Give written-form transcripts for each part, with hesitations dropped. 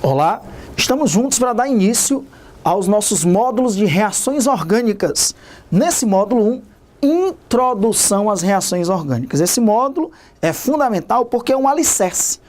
Olá, estamos juntos para dar início aos nossos módulos de reações orgânicas. Nesse módulo 1, Introdução às reações orgânicas. Esse módulo é fundamental porque é um alicerce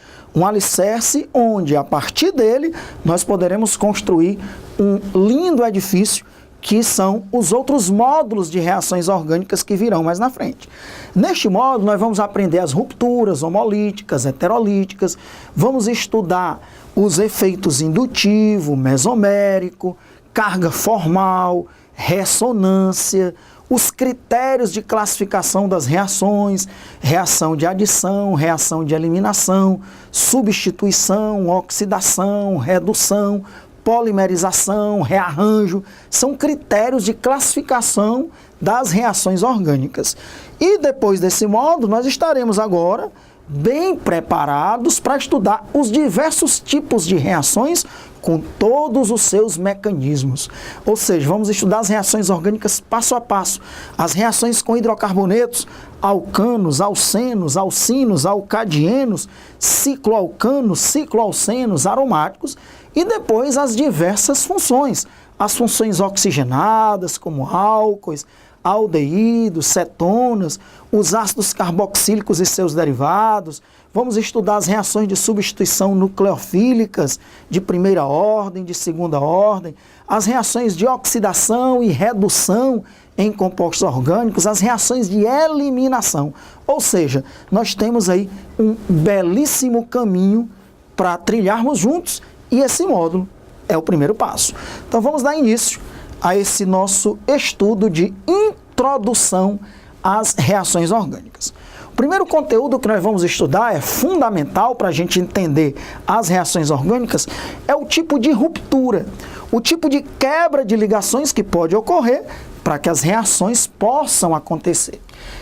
onde, a partir dele, nós poderemos construir um lindo edifício que são os outros módulos de reações orgânicas que virão mais na frente. Neste módulo, nós vamos aprender as rupturas homolíticas, heterolíticas, vamos estudar os efeitos indutivo, mesomérico, carga formal, ressonância, os critérios de classificação das reações, reação de adição, reação de eliminação, substituição, oxidação, redução, polimerização, rearranjo, são critérios de classificação das reações orgânicas. E depois desse módulo, nós estaremos agora bem preparados para estudar os diversos tipos de reações com todos os seus mecanismos. Ou seja, vamos estudar as reações orgânicas passo a passo, as reações com hidrocarbonetos, alcanos, alcenos, alcinos, alcadienos, cicloalcanos, cicloalcenos, aromáticos, e depois as diversas funções, as funções oxigenadas, como álcoois, aldeídos, cetonas, os ácidos carboxílicos e seus derivados. Vamos estudar as reações de substituição nucleofílicas de primeira ordem, de segunda ordem, as reações de oxidação e redução em compostos orgânicos, as reações de eliminação. Ou seja, nós temos aí um belíssimo caminho para trilharmos juntos e esse módulo é o primeiro passo. Então vamos dar início a esse nosso estudo de introdução às reações orgânicas. O primeiro conteúdo que nós vamos estudar é fundamental para a gente entender as reações orgânicas, é o tipo de ruptura, o tipo de quebra de ligações que pode ocorrer para que as reações possam acontecer.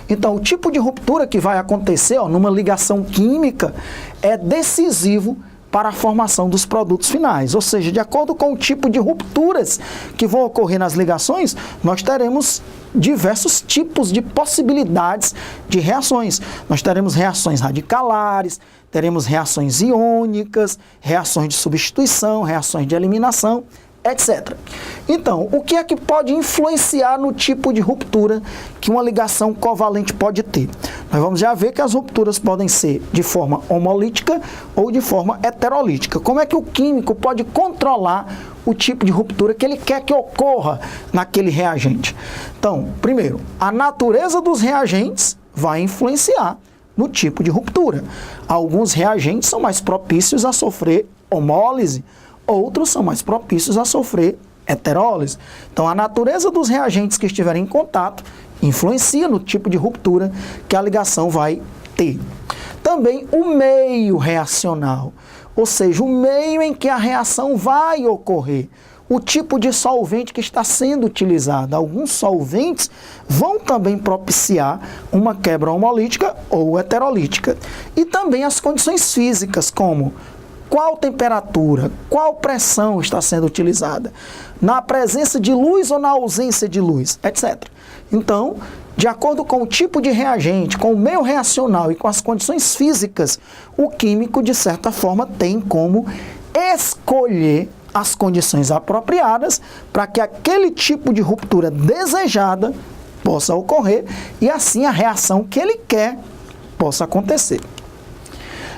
Então, o tipo de ruptura que vai acontecer numa ligação química é decisivo para a formação dos produtos finais, ou seja, de acordo com o tipo de rupturas que vão ocorrer nas ligações, nós teremos diversos tipos de possibilidades de reações. Nós teremos reações radicalares, teremos reações iônicas, reações de substituição, reações de eliminação, etc. Então, o que é que pode influenciar no tipo de ruptura que uma ligação covalente pode ter? Nós vamos já ver que as rupturas podem ser de forma homolítica ou de forma heterolítica. Como é que o químico pode controlar o tipo de ruptura que ele quer que ocorra naquele reagente? Então, primeiro, a natureza dos reagentes vai influenciar no tipo de ruptura. Alguns reagentes são mais propícios a sofrer homólise, outros são mais propícios a sofrer heterólise. Então, a natureza dos reagentes que estiverem em contato influencia no tipo de ruptura que a ligação vai ter. Também o meio reacional, ou seja, o meio em que a reação vai ocorrer, o tipo de solvente que está sendo utilizado. Alguns solventes vão também propiciar uma quebra homolítica ou heterolítica. E também as condições físicas, como qual temperatura, qual pressão está sendo utilizada, na presença de luz ou na ausência de luz, etc. Então, de acordo com o tipo de reagente, com o meio reacional e com as condições físicas, o químico, de certa forma, tem como escolher as condições apropriadas para que aquele tipo de ruptura desejada possa ocorrer e assim a reação que ele quer possa acontecer.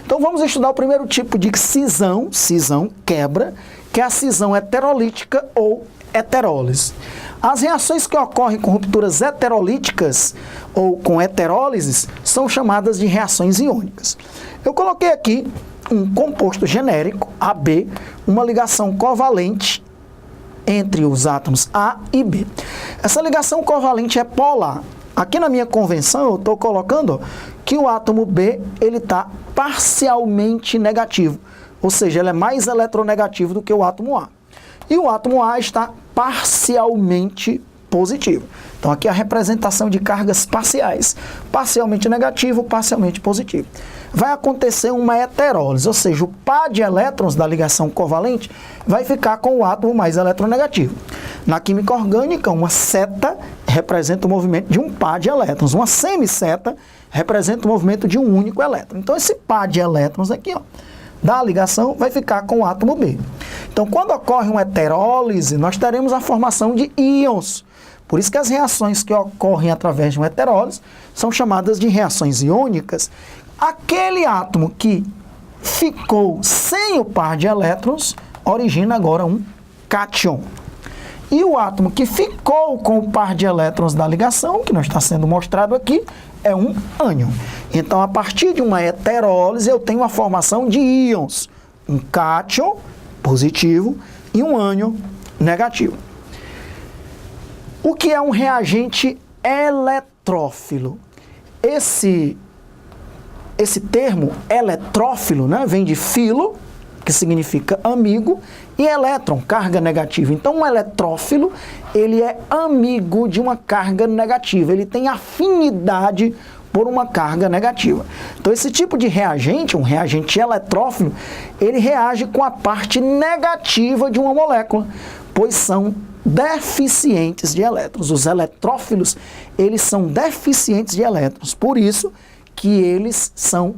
Então vamos estudar o primeiro tipo de cisão, quebra, que é a cisão heterolítica ou heterólise. As reações que ocorrem com rupturas heterolíticas ou com heterólises são chamadas de reações iônicas. Eu coloquei aqui um composto genérico, AB, uma ligação covalente entre os átomos A e B. Essa ligação covalente é polar. Aqui na minha convenção eu estou colocando que o átomo B ele está parcialmente negativo, ou seja, ele é mais eletronegativo do que o átomo A. E o átomo A está parcialmente positivo. Então aqui é a representação de cargas parciais, parcialmente negativo, parcialmente positivo. Vai acontecer uma heterólise, ou seja, o par de elétrons da ligação covalente vai ficar com o átomo mais eletronegativo. Na química orgânica, uma seta representa o movimento de um par de elétrons, uma semisseta representa o movimento de um único elétron. Então esse par de elétrons aqui, da ligação vai ficar com o átomo B. Então, quando ocorre uma heterólise, nós teremos a formação de íons. Por isso que as reações que ocorrem através de uma heterólise são chamadas de reações iônicas. Aquele átomo que ficou sem o par de elétrons origina agora um cátion. E o átomo que ficou com o par de elétrons da ligação, que não está sendo mostrado aqui, é um ânion. Então, a partir de uma heterólise, eu tenho a formação de íons. Um cátion positivo e um ânion negativo. O que é um reagente eletrófilo? Esse termo eletrófilo, né, vem de filo, que significa amigo, e elétron, carga negativa. Então, um eletrófilo, ele é amigo de uma carga negativa, ele tem afinidade por uma carga negativa. Então, esse tipo de reagente, um reagente eletrófilo, ele reage com a parte negativa de uma molécula, pois são deficientes de elétrons. Os eletrófilos, eles são deficientes de elétrons, por isso que eles são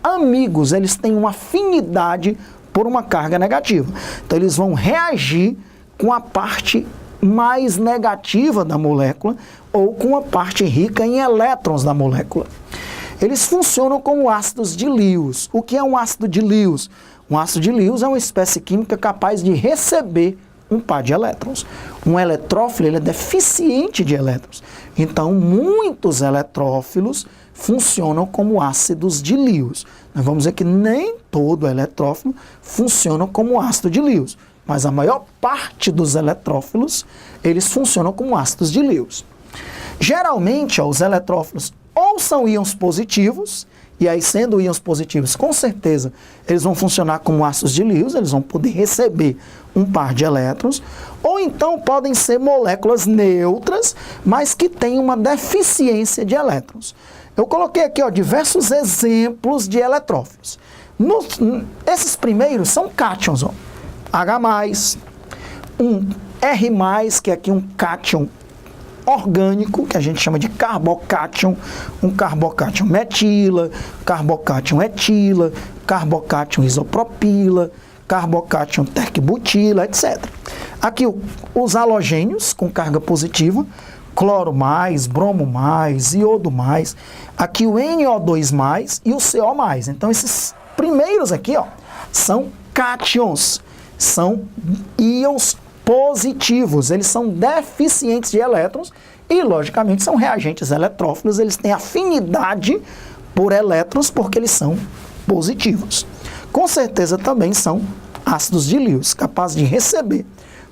amigos, eles têm uma afinidade por uma carga negativa. Então, eles vão reagir com a parte mais negativa da molécula ou com a parte rica em elétrons da molécula. Eles funcionam como ácidos de Lewis. O que é um ácido de Lewis? Um ácido de Lewis é uma espécie química capaz de receber um par de elétrons. Um eletrófilo, ele é deficiente de elétrons. Então, muitos eletrófilos funcionam como ácidos de Lewis. Nós vamos dizer que nem todo eletrófilo funciona como ácido de Lewis, mas a maior parte dos eletrófilos, eles funcionam como ácidos de Lewis. Geralmente, os eletrófilos ou são íons positivos, e aí sendo íons positivos, com certeza, eles vão funcionar como ácidos de Lewis, eles vão poder receber um par de elétrons, ou então podem ser moléculas neutras, mas que têm uma deficiência de elétrons. Eu coloquei aqui, ó, diversos exemplos de eletrófilos. Esses primeiros são cátions, ó. H+, um R+, que é aqui um cátion orgânico, que a gente chama de carbocátion, um carbocátion metila, carbocátion etila, carbocátion isopropila, carbocátion tercbutila, etc. Aqui os halogênios com carga positiva, cloro+, bromo+, iodo+, aqui o NO2+, e o CO+. Então, esses primeiros aqui, ó, são cátions, são íons positivos, eles são deficientes de elétrons e, logicamente, são reagentes eletrófilos, eles têm afinidade por elétrons porque eles são positivos. Com certeza também são ácidos de Lewis, capazes de receber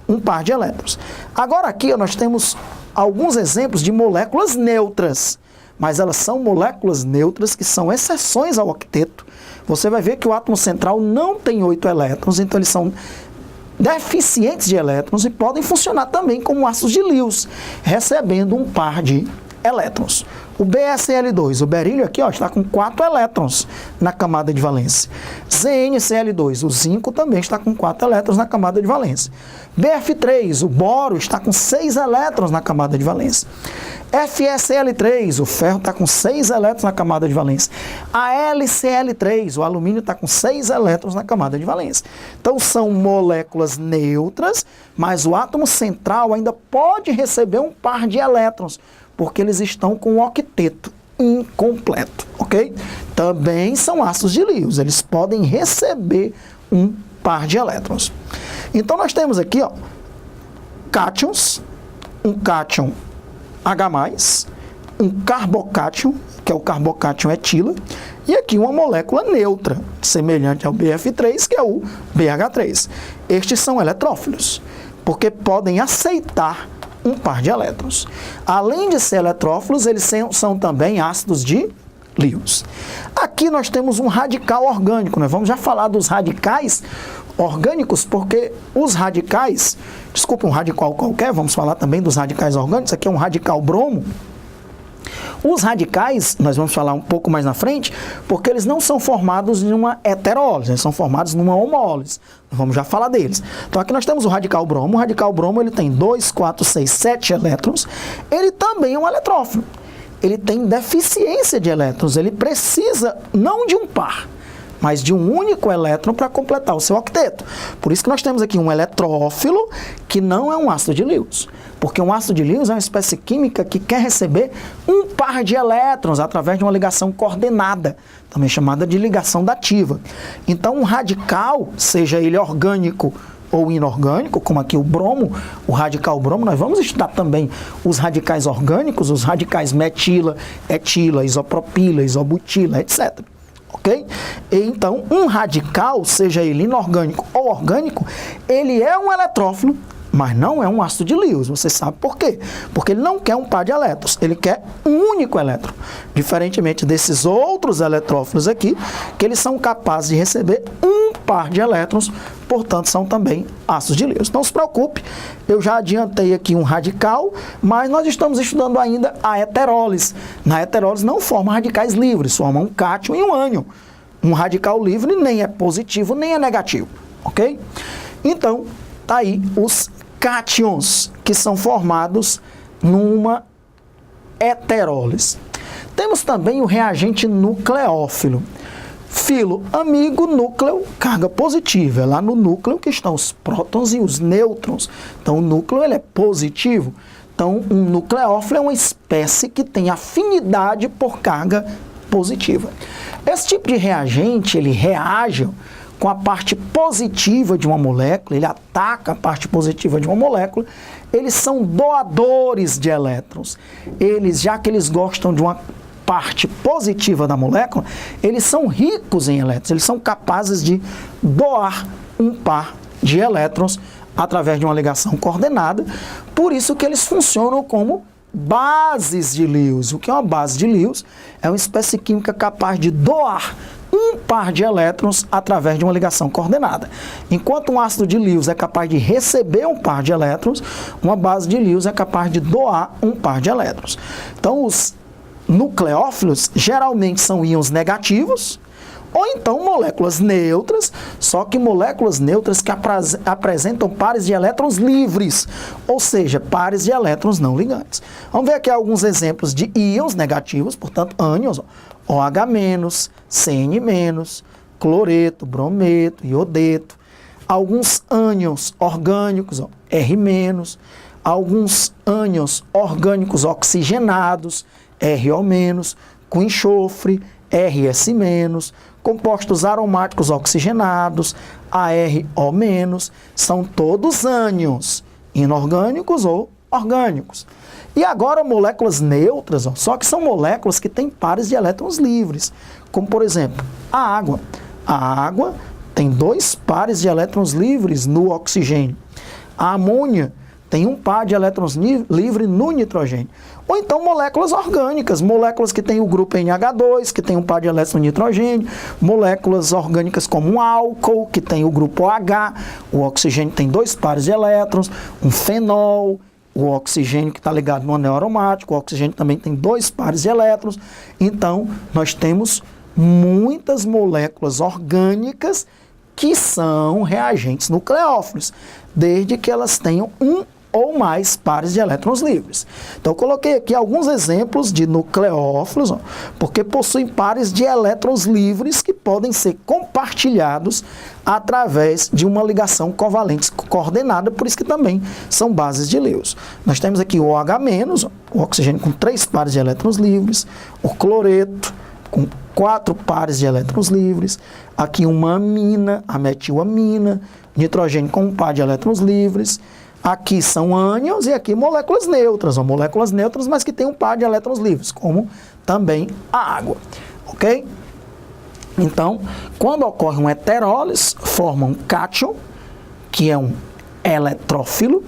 um par de elétrons. Agora aqui nós temos alguns exemplos de moléculas neutras, mas elas são moléculas neutras que são exceções ao octeto. Você vai ver que o átomo central não tem 8 elétrons, então eles são deficientes de elétrons e podem funcionar também como ácidos de Lewis, recebendo um par de elétrons. O BeScL2, o berílio aqui, ó, está com 4 elétrons na camada de valência. ZnCl2, o zinco também está com 4 elétrons na camada de valência. BF3, o boro, está com 6 elétrons na camada de valência. FeCl3, o ferro está com 6 elétrons na camada de valência. AlCl3, o alumínio está com 6 elétrons na camada de valência. Então são moléculas neutras, mas o átomo central ainda pode receber um par de elétrons, porque eles estão com o octeto incompleto, ok? Também são ácidos de Lewis, eles podem receber um par de elétrons. Então nós temos aqui, ó, cátions, um cátion H+, um carbocátion, que é o carbocátion etila, e aqui uma molécula neutra, semelhante ao BF3, que é o BH3. Estes são eletrófilos, porque podem aceitar um par de elétrons. Além de ser eletrófilos, eles são também ácidos de Lewis. Aqui nós temos um radical orgânico, nós vamos já falar dos radicais orgânicos, porque os radicais, desculpa, um radical qualquer, vamos falar também dos radicais orgânicos, aqui é um radical bromo. Os radicais, nós vamos falar um pouco mais na frente, porque eles não são formados em uma heterólise, eles são formados numa homólise. Vamos já falar deles. Então aqui nós temos o radical bromo. O radical bromo ele tem 2, 4, 6, 7 elétrons. Ele também é um eletrófilo. Ele tem deficiência de elétrons. Ele precisa não de um par, mas de um único elétron para completar o seu octeto. Por isso que nós temos aqui um eletrófilo que não é um ácido de Lewis. Porque um ácido de Lewis é uma espécie química que quer receber um par de elétrons através de uma ligação coordenada, também chamada de ligação dativa. Então, um radical, seja ele orgânico ou inorgânico, como aqui o bromo, o radical bromo, nós vamos estudar também os radicais orgânicos, os radicais metila, etila, isopropila, isobutila, etc. Ok? E então, um radical, seja ele inorgânico ou orgânico, ele é um eletrófilo, mas não é um ácido de Lewis. Você sabe por quê? Porque ele não quer um par de elétrons, ele quer um único elétron. Diferentemente desses outros eletrófilos aqui, que eles são capazes de receber um par de elétrons, portanto, são também ácidos de Lewis. Não se preocupe, eu já adiantei aqui um radical, mas nós estamos estudando ainda a heterólise. Na heterólise não formam radicais livres, formam um cátion e um ânion. Um radical livre nem é positivo, nem é negativo, ok? Então, tá aí os cátions, que são formados numa heterólise. Temos também o reagente nucleófilo. Filo, amigo, núcleo, carga positiva. É lá no núcleo que estão os prótons e os nêutrons. Então, o núcleo ele é positivo. Então, um nucleófilo é uma espécie que tem afinidade por carga positiva. Esse tipo de reagente, ele reage com a parte positiva de uma molécula, ele ataca a parte positiva de uma molécula, eles são doadores de elétrons. Eles, já que eles gostam de uma parte positiva da molécula, eles são ricos em elétrons, eles são capazes de doar um par de elétrons através de uma ligação coordenada, por isso que eles funcionam como bases de Lewis. O que é uma base de Lewis? É uma espécie química capaz de doar um par de elétrons através de uma ligação coordenada. Enquanto um ácido de Lewis é capaz de receber um par de elétrons, uma base de Lewis é capaz de doar um par de elétrons. Então, os nucleófilos geralmente são íons negativos, ou então moléculas neutras, só que moléculas neutras que apresentam pares de elétrons livres, ou seja, pares de elétrons não ligantes. Vamos ver aqui alguns exemplos de íons negativos, portanto, ânions, OH-, CN-, cloreto, brometo, iodeto. Alguns ânions orgânicos, R-, alguns ânions orgânicos oxigenados, RO-, com enxofre, RS-, compostos aromáticos oxigenados, ARO-, são todos ânions, inorgânicos ou orgânicos. E agora moléculas neutras, só que são moléculas que têm pares de elétrons livres, como por exemplo, a água. A água tem 2 pares de elétrons livres no oxigênio. A amônia tem um par de elétrons livre no nitrogênio. Ou então moléculas orgânicas, moléculas que têm o grupo NH2, que tem um par de elétrons no nitrogênio, moléculas orgânicas como um álcool, que tem o grupo OH, o oxigênio tem 2 pares de elétrons, um fenol, o oxigênio que está ligado no anel aromático, o oxigênio também tem 2 pares de elétrons. Então, nós temos muitas moléculas orgânicas que são reagentes nucleófilos, desde que elas tenham um ou mais pares de elétrons livres. Então, eu coloquei aqui alguns exemplos de nucleófilos, porque possuem pares de elétrons livres que podem ser compartilhados através de uma ligação covalente coordenada, por isso que também são bases de Lewis. Nós temos aqui o OH-, o oxigênio com 3 pares de elétrons livres, o cloreto com 4 pares de elétrons livres, aqui uma amina, a metilamina, nitrogênio com um par de elétrons livres. Aqui são ânions e aqui moléculas neutras, mas que têm um par de elétrons livres, como também a água, ok? Então, quando ocorre uma heterólise, forma um cátion, que é um eletrófilo,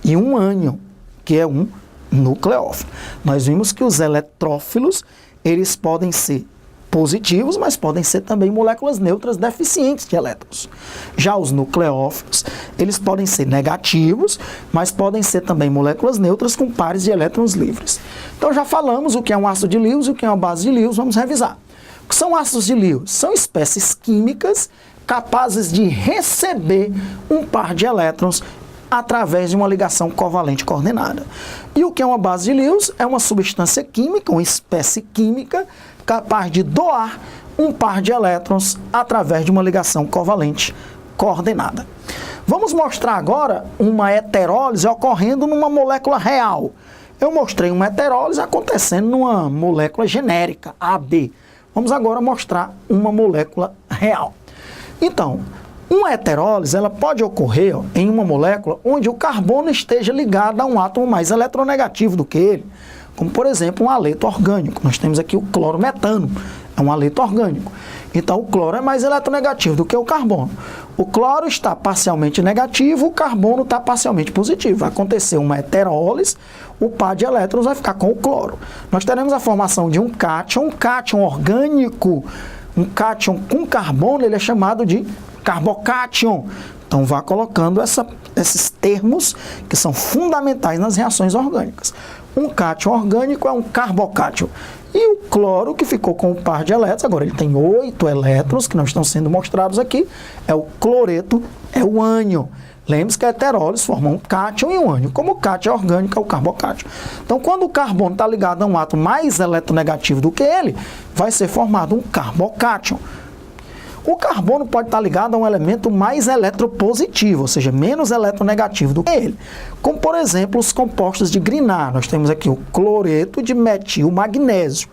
e um ânion, que é um nucleófilo. Nós vimos que os eletrófilos, eles podem ser positivos, mas podem ser também moléculas neutras deficientes de elétrons. Já os nucleófilos, eles podem ser negativos, mas podem ser também moléculas neutras com pares de elétrons livres. Então já falamos o que é um ácido de Lewis e o que é uma base de Lewis, vamos revisar. O que são ácidos de Lewis? São espécies químicas capazes de receber um par de elétrons através de uma ligação covalente coordenada. E o que é uma base de Lewis? É uma substância química, uma espécie química capaz de doar um par de elétrons através de uma ligação covalente coordenada. Vamos mostrar agora uma heterólise ocorrendo numa molécula real. Eu mostrei uma heterólise acontecendo numa molécula genérica, AB. Vamos agora mostrar uma molécula real. Então, uma heterólise ela pode ocorrer em uma molécula onde o carbono esteja ligado a um átomo mais eletronegativo do que ele, como por exemplo um haleto orgânico. Nós temos aqui o clorometano, é um haleto orgânico. Então o cloro é mais eletronegativo do que o carbono. O cloro está parcialmente negativo, o carbono está parcialmente positivo. Vai acontecer uma heterólise, o par de elétrons vai ficar com o cloro. Nós teremos a formação de um cátion orgânico. Um cátion com carbono, ele é chamado de carbocátion. Então vá colocando esses termos que são fundamentais nas reações orgânicas. Um cátion orgânico é um carbocátion. E o cloro, que ficou com um par de elétrons, agora ele tem 8 elétrons, que não estão sendo mostrados aqui, é o cloreto, é o ânion. Lembre-se que a heterólise forma um cátion e um ânion. Como o cátion é orgânico, é o carbocátion. Então, quando o carbono está ligado a um átomo mais eletronegativo do que ele, vai ser formado um carbocátion. O carbono pode estar ligado a um elemento mais eletropositivo, ou seja, menos eletronegativo do que ele. Como, por exemplo, os compostos de Grignard. Nós temos aqui o cloreto de metil magnésio.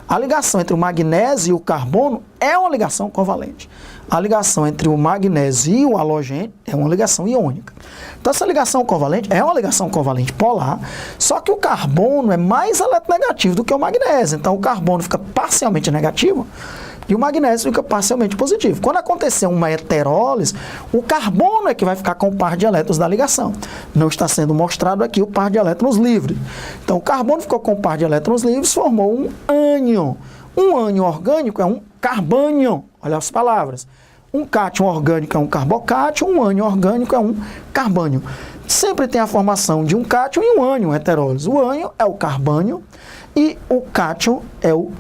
A ligação entre o magnésio e o carbono é uma ligação covalente. A ligação entre o magnésio e o halogênio é uma ligação iônica. Então, essa ligação covalente é uma ligação covalente polar, só que o carbono é mais eletronegativo do que o magnésio. Então, o carbono fica parcialmente negativo e o magnésio fica parcialmente positivo. Quando acontecer uma heterólise, o carbono é que vai ficar com o par de elétrons da ligação. Não está sendo mostrado aqui o par de elétrons livres. Então, o carbono ficou com o par de elétrons livres, formou um ânion. Um ânion orgânico é um carbânion. Olha as palavras. Um cátion orgânico é um carbocátion, um ânion orgânico é um carbânion. Sempre tem a formação de um cátion e um ânion heterólise. O ânion é o carbânion e o cátion é o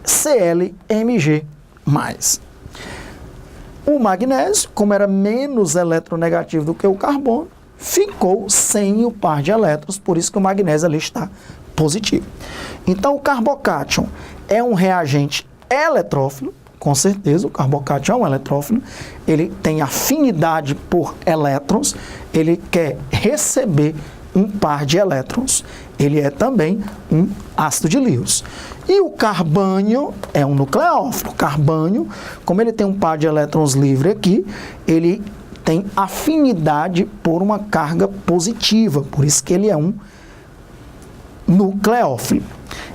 ClMg+. O magnésio, como era menos eletronegativo do que o carbono, ficou sem o par de elétrons, por isso que o magnésio ali está positivo. Então, o carbocátion é um reagente eletrófilo, com certeza, o carbocátion é um eletrófilo, ele tem afinidade por elétrons, ele quer receber um par de elétrons. Ele é também um ácido de Lewis. E o carbânio é um nucleófilo. O carbânio, como ele tem um par de elétrons livre aqui, ele tem afinidade por uma carga positiva, por isso que ele é um nucleófilo.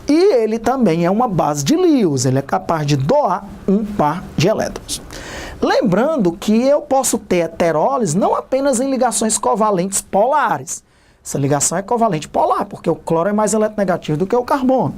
E ele também é uma base de Lewis, ele é capaz de doar um par de elétrons. Lembrando que eu posso ter heterólise não apenas em ligações covalentes polares. Essa ligação é covalente polar, porque o cloro é mais eletronegativo do que o carbono.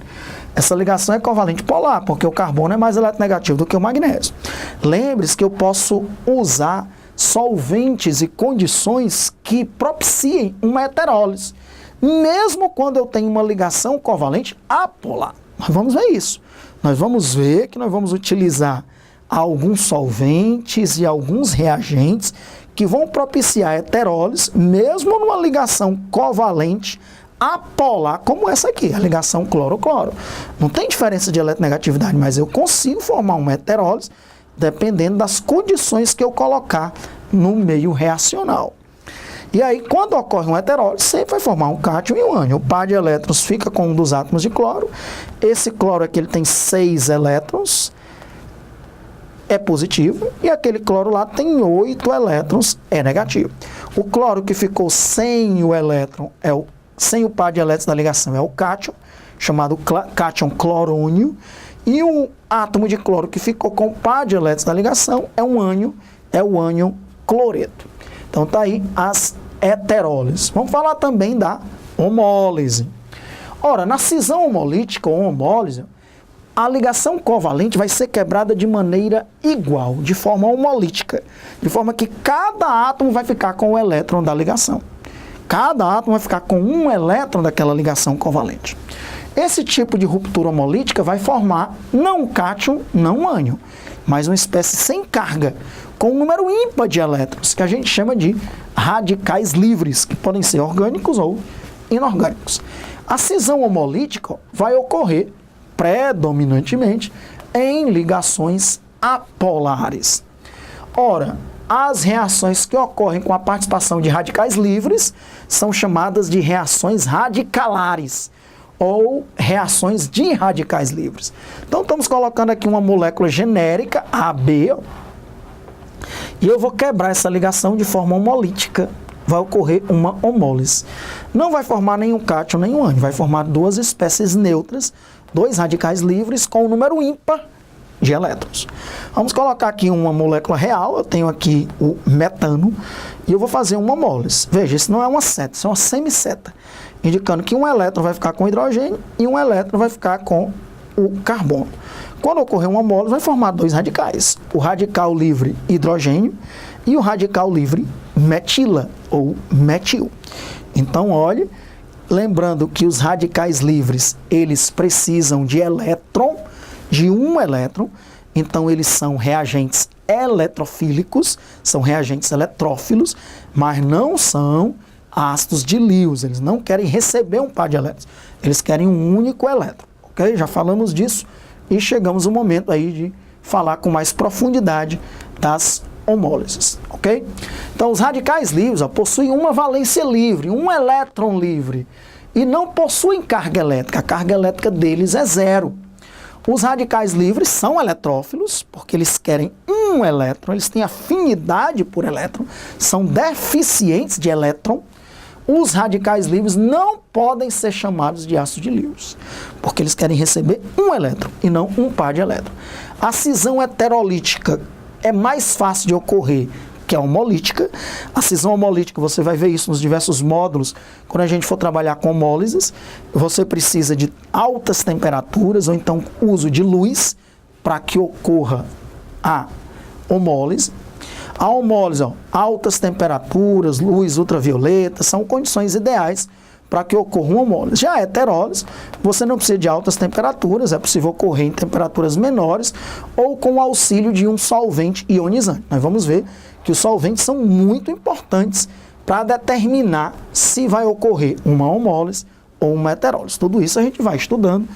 Essa ligação é covalente polar, porque o carbono é mais eletronegativo do que o magnésio. Lembre-se que eu posso usar solventes e condições que propiciem uma heterólise, mesmo quando eu tenho uma ligação covalente apolar. Nós vamos ver isso. Nós vamos ver que nós vamos utilizar alguns solventes e alguns reagentes que vão propiciar heterólise, mesmo numa ligação covalente apolar, como essa aqui, a ligação cloro-cloro. Não tem diferença de eletronegatividade, mas eu consigo formar uma heterólise dependendo das condições que eu colocar no meio reacional. E aí, quando ocorre uma heterólise, sempre vai formar um cátion e um ânion. O par de elétrons fica com um dos átomos de cloro. Esse cloro aqui ele tem 6 elétrons, é positivo, e aquele cloro lá tem 8 elétrons, é negativo. O cloro que ficou sem o elétron, sem o par de elétrons da ligação, é o cátion, chamado cátion clorônio, e o átomo de cloro que ficou com o par de elétrons da ligação é um ânion, é o ânion cloreto. Então tá aí as heterólises. Vamos falar também da homólise. Ora, na cisão homolítica ou homólise, a ligação covalente vai ser quebrada de maneira igual, de forma homolítica, de forma que cada átomo vai ficar com o elétron da ligação. Cada átomo vai ficar com um elétron daquela ligação covalente. Esse tipo de ruptura homolítica vai formar não um cátion, não um ânion, mas uma espécie sem carga, com um número ímpar de elétrons, que a gente chama de radicais livres, que podem ser orgânicos ou inorgânicos. A cisão homolítica vai ocorrer predominantemente em ligações apolares. Ora, as reações que ocorrem com a participação de radicais livres são chamadas de reações radicalares ou reações de radicais livres. Então, estamos colocando aqui uma molécula genérica, AB, e eu vou quebrar essa ligação de forma homolítica. Vai ocorrer uma homólise. Não vai formar nenhum cátion, nenhum ânion. Vai formar duas espécies neutras, dois radicais livres com um número ímpar de elétrons. Vamos colocar aqui uma molécula real. Eu tenho aqui o metano e eu vou fazer uma homólise. Veja, isso não é uma seta, isso é uma semisseta, indicando que um elétron vai ficar com hidrogênio e um elétron vai ficar com o carbono. Quando ocorrer uma homólise, vai formar dois radicais. O radical livre hidrogênio e o radical livre metila ou metil. Então, olhe, lembrando que os radicais livres, eles precisam de elétron, de um elétron, então eles são reagentes eletrofílicos, são reagentes eletrófilos, mas não são ácidos de Lewis, eles não querem receber um par de elétrons, eles querem um único elétron, ok? Já falamos disso e chegamos ao momento aí de falar com mais profundidade das homólises, ok? Então, os radicais livres possuem uma valência livre, um elétron livre, e não possuem carga elétrica. A carga elétrica deles é zero. Os radicais livres são eletrófilos, porque eles querem um elétron, eles têm afinidade por elétron, são deficientes de elétron. Os radicais livres não podem ser chamados de ácidos de Lewis, porque eles querem receber um elétron e não um par de elétrons. A cisão heterolítica é mais fácil de ocorrer que a homolítica. A cisão homolítica, você vai ver isso nos diversos módulos, quando a gente for trabalhar com homólises, você precisa de altas temperaturas, ou então uso de luz, para que ocorra a homólise. A homólise, altas temperaturas, luz ultravioleta, são condições ideais para que ocorra uma homólise. Já a heterólise, você não precisa de altas temperaturas, é possível ocorrer em temperaturas menores ou com o auxílio de um solvente ionizante. Nós vamos ver que os solventes são muito importantes para determinar se vai ocorrer uma homólise ou uma heterólise. Tudo isso a gente vai estudando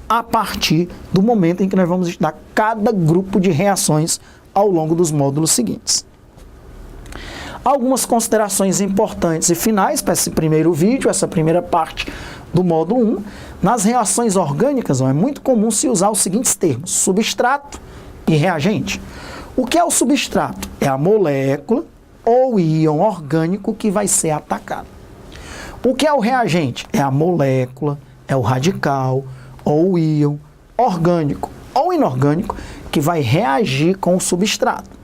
a partir do momento em que nós vamos estudar cada grupo de reações ao longo dos módulos seguintes. Algumas considerações importantes e finais para esse primeiro vídeo, essa primeira parte do módulo 1. Nas reações orgânicas, é muito comum se usar os seguintes termos: substrato e reagente. O que é o substrato? É a molécula ou íon orgânico que vai ser atacado. O que é o reagente? É a molécula, é o radical ou o íon orgânico ou inorgânico que vai reagir com o substrato.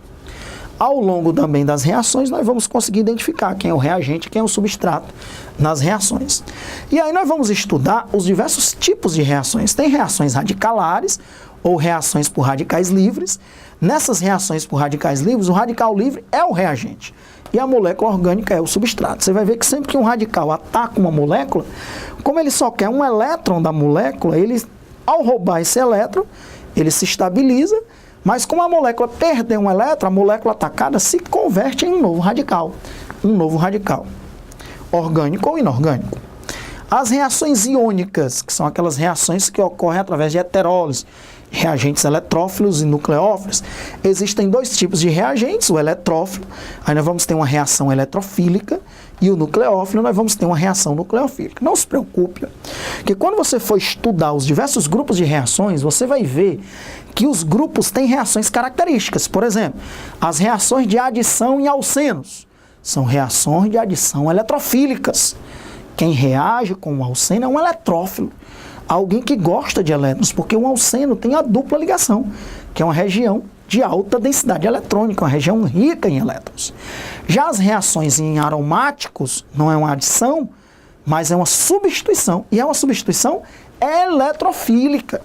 Ao longo também das reações, nós vamos conseguir identificar quem é o reagente e quem é o substrato nas reações. E aí nós vamos estudar os diversos tipos de reações. Tem reações radicalares ou reações por radicais livres. Nessas reações por radicais livres, o radical livre é o reagente e a molécula orgânica é o substrato. Você vai ver que sempre que um radical ataca uma molécula, como ele só quer um elétron da molécula, ele, ao roubar esse elétron, ele se estabiliza. Mas como a molécula perder um elétron, a molécula atacada se converte em um novo radical, orgânico ou inorgânico. As reações iônicas, que são aquelas reações que ocorrem através de heterólise, reagentes eletrófilos e nucleófilos. Existem dois tipos de reagentes, o eletrófilo, aí nós vamos ter uma reação eletrofílica, e o nucleófilo, nós vamos ter uma reação nucleofílica. Não se preocupe, que quando você for estudar os diversos grupos de reações, você vai ver que os grupos têm reações características. Por exemplo, as reações de adição em alcenos são reações de adição eletrofílicas. Quem reage com o alceno é um eletrófilo, alguém que gosta de elétrons, porque o alceno tem a dupla ligação, que é uma região de alta densidade eletrônica, uma região rica em elétrons. Já as reações em aromáticos não é uma adição, mas é uma substituição, e é uma substituição eletrofílica.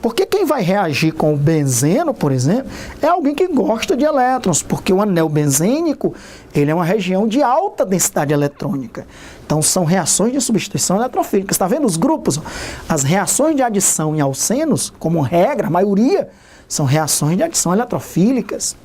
Porque quem vai reagir com o benzeno, por exemplo, é alguém que gosta de elétrons, porque o anel benzênico, ele é uma região de alta densidade eletrônica. Então, são reações de substituição eletrofílica. Você está vendo os grupos? As reações de adição em alcenos, como regra, a maioria, são reações de adição eletrofílicas.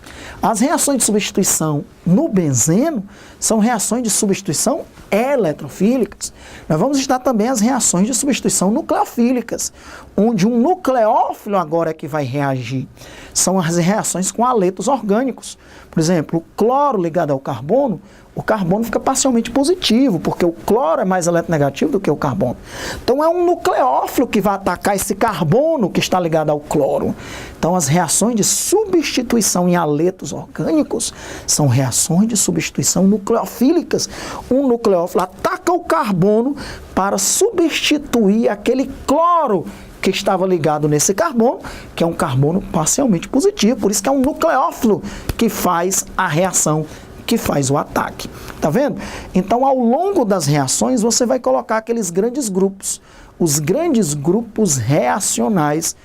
As reações de substituição no benzeno são reações de substituição eletrofílicas. Nós vamos estudar também as reações de substituição nucleofílicas, onde um nucleófilo agora é que vai reagir. São as reações com haletos orgânicos. Por exemplo, o cloro ligado ao carbono, o carbono fica parcialmente positivo, porque o cloro é mais eletronegativo do que o carbono. Então é um nucleófilo que vai atacar esse carbono que está ligado ao cloro. Então as reações de substituição em haletos orgânicos são reações de substituição nucleofílicas. Um nucleófilo ataca o carbono para substituir aquele cloro que estava ligado nesse carbono, que é um carbono parcialmente positivo. Por isso que é um nucleófilo que faz a reação, que faz o ataque. Tá vendo? Então, ao longo das reações, você vai colocar aqueles grandes grupos, os grandes grupos reacionais,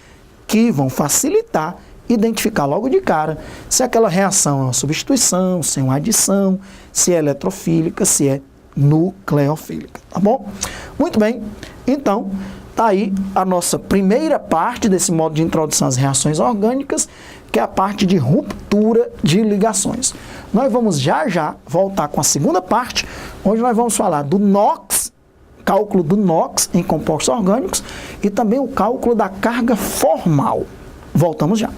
que vão facilitar identificar logo de cara se aquela reação é uma substituição, se é uma adição, se é eletrofílica, se é nucleofílica. Tá bom? Muito bem. Então, tá aí a nossa primeira parte desse modo de introdução às reações orgânicas, que é a parte de ruptura de ligações. Nós vamos já voltar com a segunda parte, onde nós vamos falar do NOx, cálculo do NOx em compostos orgânicos, e também o cálculo da carga formal. Voltamos já.